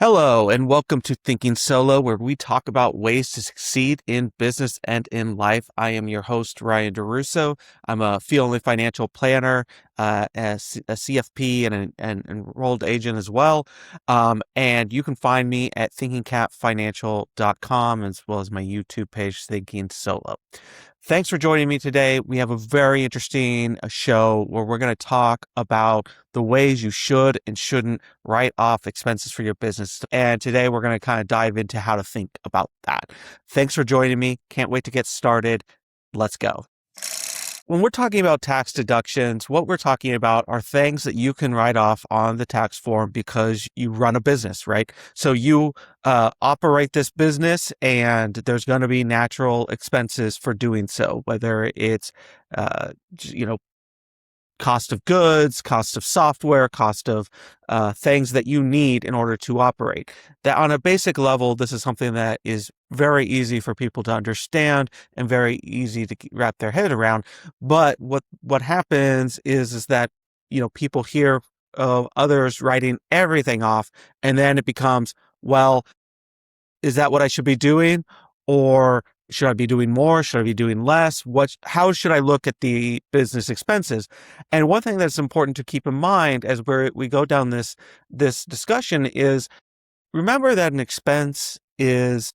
Hello, and welcome to Thinking Solo, where we talk about ways to succeed in business and in life. I am your host, Ryan Derousseau. I'm a fee-only financial planner, a CFP, and an enrolled agent as well. And you can find me at thinkingcapfinancial.com, as well as my YouTube page, Thinking Solo. Thanks for joining me today. We have a very interesting show where we're going to talk about the ways you should and shouldn't write off expenses for your business. And today we're going to kind of dive into how to think about that. Thanks for joining me. Can't wait to get started. Let's go. When we're talking about tax deductions, what we're talking about are things that you can write off on the tax form because you run a business, right? So you operate this business and there's going to be natural expenses for doing so, whether it's, cost of goods, cost of software, cost of things that you need in order to operate. That on a basic level, this is something that is very easy for people to understand and very easy to wrap their head around. But what happens is that, people hear of others writing everything off, and then it becomes, well, is that what I should be doing? Or should I be doing more? Should I be doing less? How should I look at the business expenses? And one thing that's important to keep in mind as we go down this discussion is remember that an expense is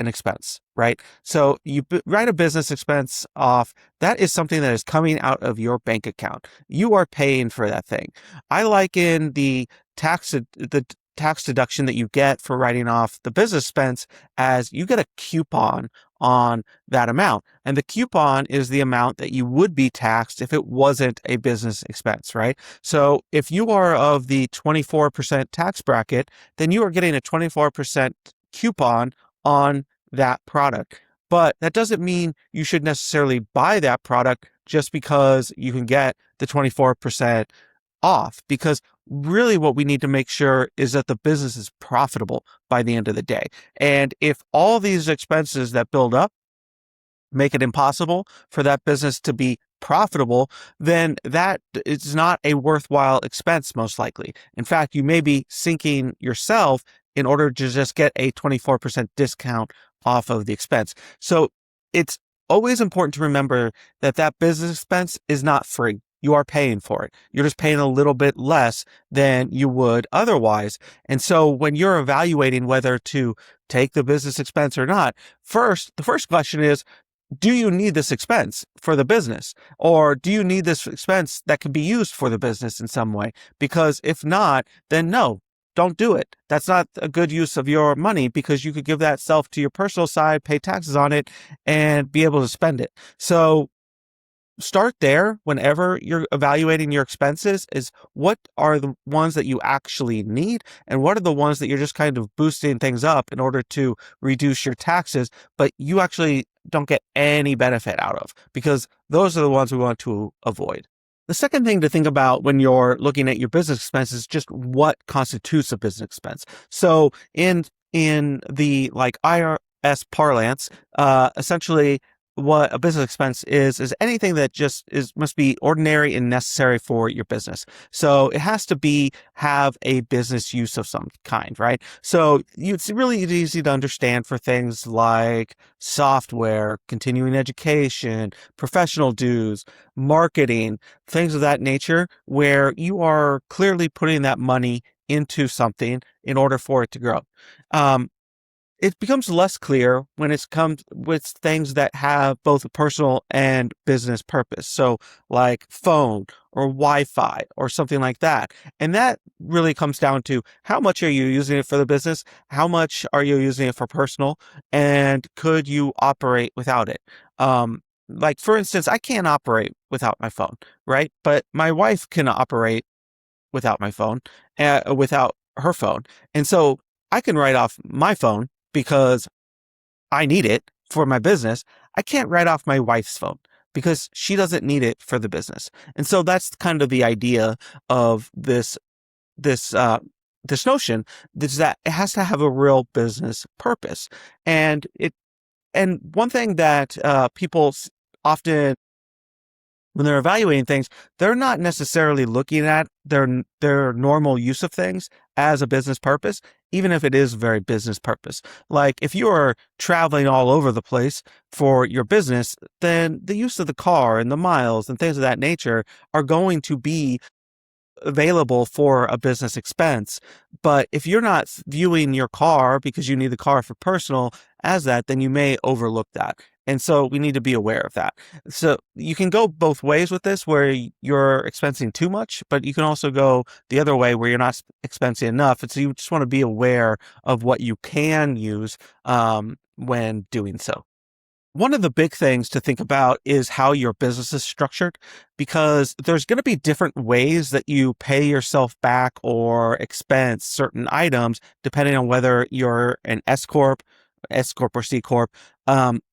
an expense, right? So you write a business expense off. That is something that is coming out of your bank account. You are paying for that thing. I liken the tax deduction that you get for writing off the business expense as you get a coupon on that amount. And the coupon is the amount that you would be taxed if it wasn't a business expense, right? So if you are of the 24% tax bracket, then you are getting a 24% coupon on that product. But that doesn't mean you should necessarily buy that product just because you can get the 24% off, because really what we need to make sure is that the business is profitable by the end of the day. And if all these expenses that build up make it impossible for that business to be profitable, then that is not a worthwhile expense, most likely. In fact, you may be sinking yourself in order to just get a 24% discount off of the expense. So it's always important to remember that business expense is not free. You are paying for it. You're just paying a little bit less than you would otherwise. And so when you're evaluating whether to take the business expense or not, the first question is, do you need this expense for the business? Or do you need this expense that can be used for the business in some way? Because if not, then no, don't do it. That's not a good use of your money, because you could give that self to your personal side, pay taxes on it, and be able to spend it. So start there whenever you're evaluating your expenses, is what are the ones that you actually need and what are the ones that you're just kind of boosting things up in order to reduce your taxes, but you actually don't get any benefit out of, because those are the ones we want to avoid. The second thing to think about when you're looking at your business expenses is just what constitutes a business expense. So in the IRS parlance, essentially what a business expense is anything that must be ordinary and necessary for your business. So it has to have a business use of some kind, right? So it's really easy to understand for things like software, continuing education, professional dues, marketing, things of that nature, where you are clearly putting that money into something in order for it to grow. It becomes less clear when it comes with things that have both a personal and business purpose. So like phone or Wi-Fi or something like that. And that really comes down to how much are you using it for the business? How much are you using it for personal? And could you operate without it? Like for instance, I can't operate without my phone, right? But my wife can operate without my phone, without her phone. And so I can write off my phone because I need it for my business. I can't write off my wife's phone because she doesn't need it for the business. And so that's kind of the idea of this notion, is that it has to have a real business purpose. And one thing that people often, when they're evaluating things, they're not necessarily looking at their normal use of things as a business purpose. even if it is very business purpose. Like if you are traveling all over the place for your business, then the use of the car and the miles and things of that nature are going to be available for a business expense. But if you're not viewing your car because you need the car for personal as that, then you may overlook that. And so we need to be aware of that. So you can go both ways with this where you're expensing too much, but you can also go the other way where you're not expensing enough. And so you just want to be aware of what you can use when doing so. One of the big things to think about is how your business is structured, because there's going to be different ways that you pay yourself back or expense certain items, depending on whether you're an S corp or C corp,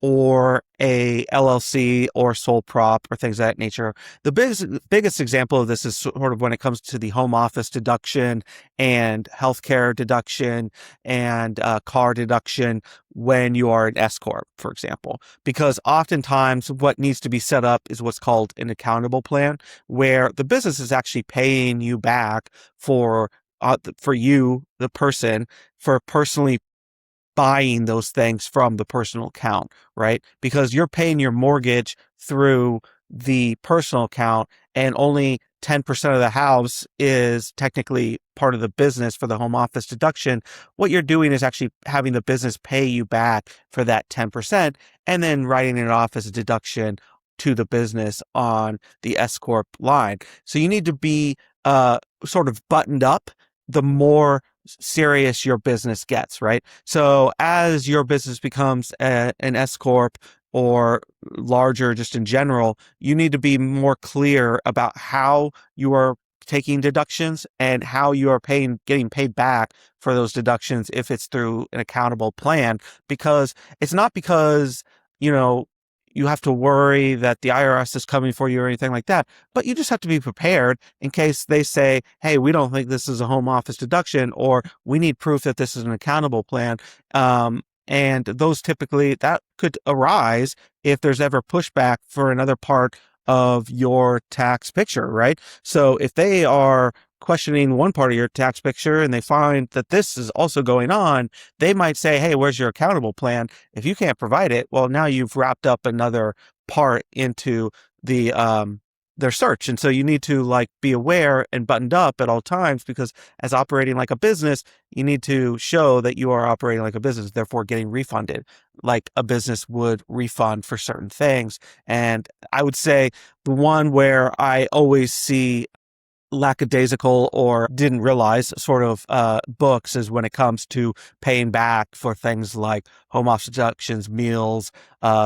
or a LLC or sole prop or things of that nature. The biggest example of this is sort of when it comes to the home office deduction and healthcare deduction and car deduction when you are an S corp, for example, because oftentimes what needs to be set up is what's called an accountable plan, where the business is actually paying you back for you, the person, for personally buying those things from the personal account, right? Because you're paying your mortgage through the personal account and only 10% of the house is technically part of the business for the home office deduction. What you're doing is actually having the business pay you back for that 10% and then writing it off as a deduction to the business on the S Corp line. So you need to be sort of buttoned up the more serious your business gets, right? So as your business becomes an S Corp or larger just in general, you need to be more clear about how you are taking deductions and how you are getting paid back for those deductions if it's through an accountable plan, because it's not because, you know, you have to worry that the IRS is coming for you or anything like that, but you just have to be prepared in case they say, hey, we don't think this is a home office deduction, or we need proof that this is an accountable plan. And those typically, that could arise if there's ever pushback for another part of your tax picture, right? So if they are questioning one part of your tax picture and they find that this is also going on, they might say, hey, where's your accountable plan? If you can't provide it, well, now you've wrapped up another part into the their search. And so you need to like be aware and buttoned up at all times, because as operating like a business, you need to show that you are operating like a business, therefore getting refunded like a business would refund for certain things. And I would say the one where I always see lackadaisical or didn't realize sort of books is when it comes to paying back for things like home office deductions, meals,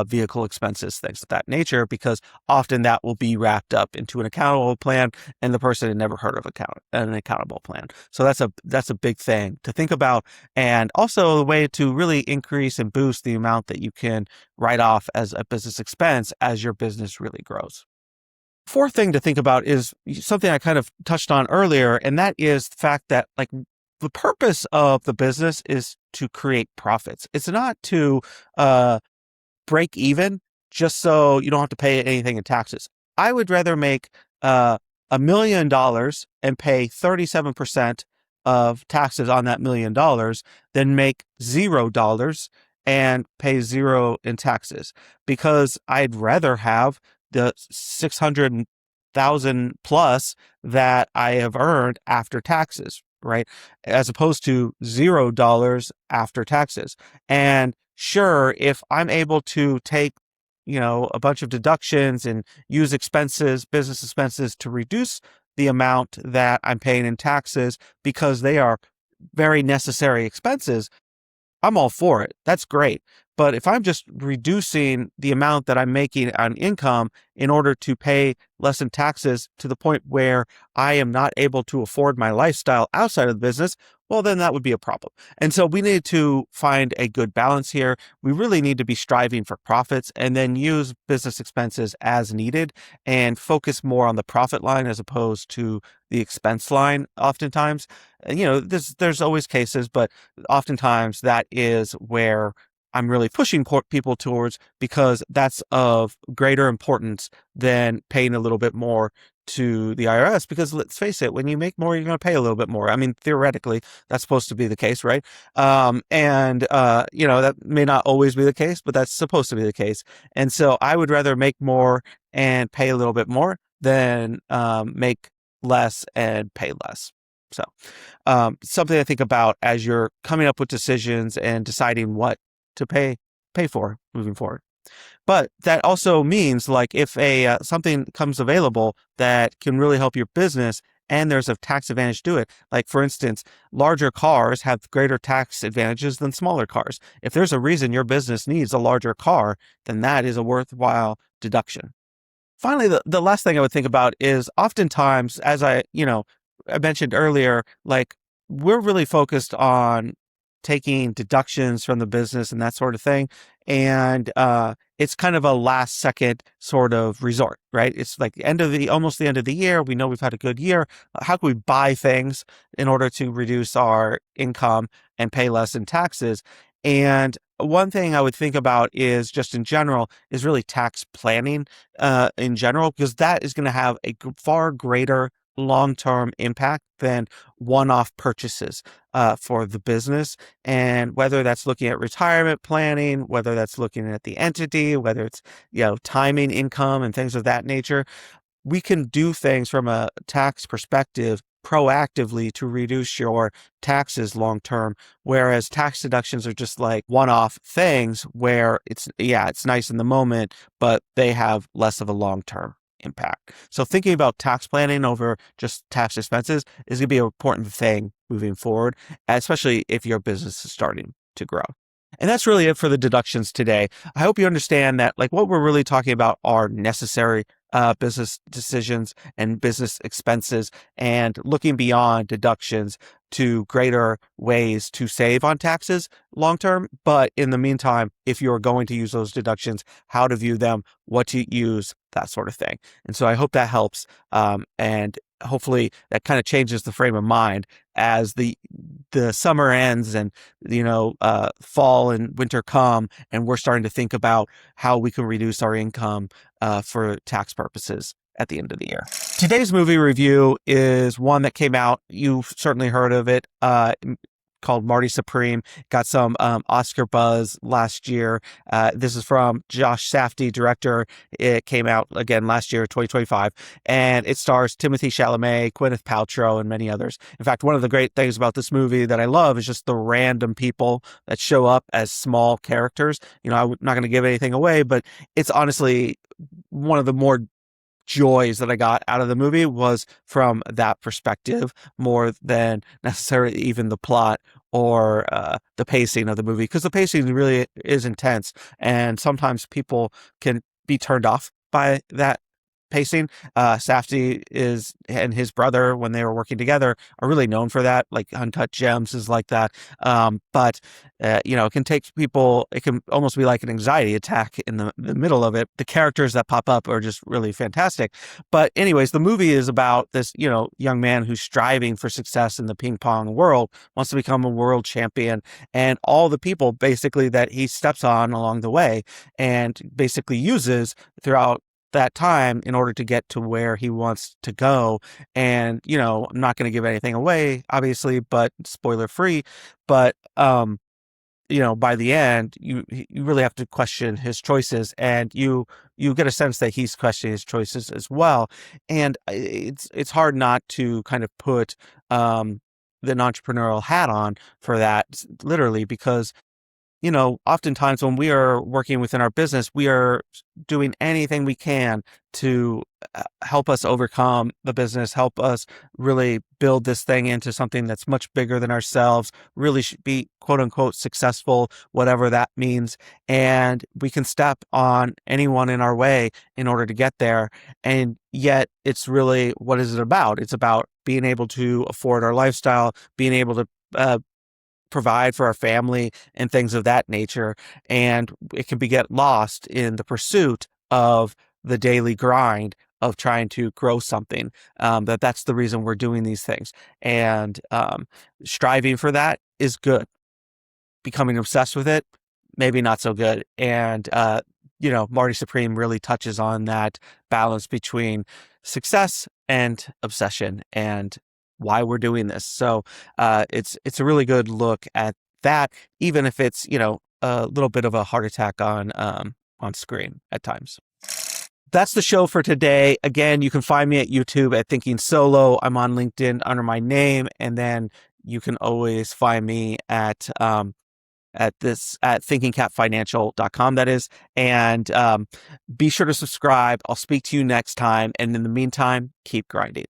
vehicle expenses, things of that nature, because often that will be wrapped up into an accountable plan and the person had never heard of an accountable plan. So that's a big thing to think about, and also a way to really increase and boost the amount that you can write off as a business expense as your business really grows. Fourth thing to think about is something I kind of touched on earlier, and that is the fact that like the purpose of the business is to create profits. It's not to break even just so you don't have to pay anything in taxes. I would rather make $1 million and pay 37% of taxes on that $1 million than make $0 and pay zero in taxes, because I'd rather have the 600,000 plus that I have earned after taxes, right? As opposed to $0 after taxes. And sure, if I'm able to take, a bunch of deductions and use business expenses to reduce the amount that I'm paying in taxes because they are very necessary expenses, I'm all for it. That's great. But if I'm just reducing the amount that I'm making on income in order to pay less in taxes to the point where I am not able to afford my lifestyle outside of the business, well, then that would be a problem. And so we need to find a good balance here. We really need to be striving for profits and then use business expenses as needed and focus more on the profit line as opposed to the expense line oftentimes. And, there's always cases, but oftentimes that is where I'm really pushing people towards, because that's of greater importance than paying a little bit more to the IRS. Because let's face it, when you make more, you're going to pay a little bit more. I mean, theoretically, that's supposed to be the case, right? That may not always be the case, but that's supposed to be the case. And so I would rather make more and pay a little bit more than make less and pay less. So something to think about as you're coming up with decisions and deciding what to pay for moving forward. But that also means, like, if a something comes available that can really help your business and there's a tax advantage to it, like for instance, larger cars have greater tax advantages than smaller cars. If there's a reason your business needs a larger car, then that is a worthwhile deduction. Finally, the last thing I would think about is, oftentimes, as I mentioned earlier, like, we're really focused on taking deductions from the business and that sort of thing. And it's kind of a last second sort of resort, right? It's like almost the end of the year. We know we've had a good year. How can we buy things in order to reduce our income and pay less in taxes? And one thing I would think about is, just in general, is really tax planning in general, because that is going to have a far greater long-term impact than one-off purchases for the business. And whether that's looking at retirement planning, whether that's looking at the entity, whether it's, timing income and things of that nature, we can do things from a tax perspective proactively to reduce your taxes long term, whereas tax deductions are just like one-off things where it's nice in the moment, but they have less of a long-term impact. So thinking about tax planning over just tax expenses is going to be an important thing moving forward, especially if your business is starting to grow. And that's really it for the deductions today. I hope you understand that, like, what we're really talking about are necessary business decisions and business expenses, and looking beyond deductions to greater ways to save on taxes long term. But in the meantime, if you're going to use those deductions, how to view them, what to use, that sort of thing. And so I hope that helps. And hopefully that kind of changes the frame of mind as the summer ends and fall and winter come, and we're starting to think about how we can reduce our income for tax purposes at the end of the year. Today's movie review is one that came out, you've certainly heard of it, called Marty Supreme. Got some Oscar buzz last year. This is from Josh Safdie, director. It came out again last year, 2025, and it stars Timothée Chalamet, Gwyneth Paltrow, and many others. In fact, one of the great things about this movie that I love is just the random people that show up as small characters. I'm not going to give anything away, but it's honestly one of the more joys that I got out of the movie was from that perspective, more than necessarily even the plot or the pacing of the movie, because the pacing really is intense, and sometimes people can be turned off by that pacing. Safdie and his brother, when they were working together, are really known for that. Like Uncut Gems is like that. But it can take people, it can almost be like an anxiety attack in the middle of it. The characters that pop up are just really fantastic. But anyways, the movie is about this, young man who's striving for success in the ping pong world, wants to become a world champion, and all the people basically that he steps on along the way and basically uses throughout that time in order to get to where he wants to go. And I'm not going to give anything away, obviously, but spoiler free. But by the end, you really have to question his choices, and you get a sense that he's questioning his choices as well. And it's hard not to kind of put the entrepreneurial hat on for that, literally, because oftentimes when we are working within our business, we are doing anything we can to help us overcome the business, help us really build this thing into something that's much bigger than ourselves, really should be quote unquote successful, whatever that means. And we can step on anyone in our way in order to get there. And yet it's really, what is it about? It's about being able to afford our lifestyle, being able to provide for our family and things of that nature. And it can get lost in the pursuit of the daily grind of trying to grow something. That's the reason we're doing these things. And striving for that is good. Becoming obsessed with it, maybe not so good. And Marty Supreme really touches on that balance between success and obsession and why we're doing this. So it's a really good look at that, even if it's a little bit of a heart attack on screen at times. That's the show for today. Again, you can find me at YouTube at Thinking Solo. I'm on LinkedIn under my name, and then you can always find me at thinkingcapfinancial.com, that is. And be sure to subscribe. I'll speak to you next time. And in the meantime, keep grinding.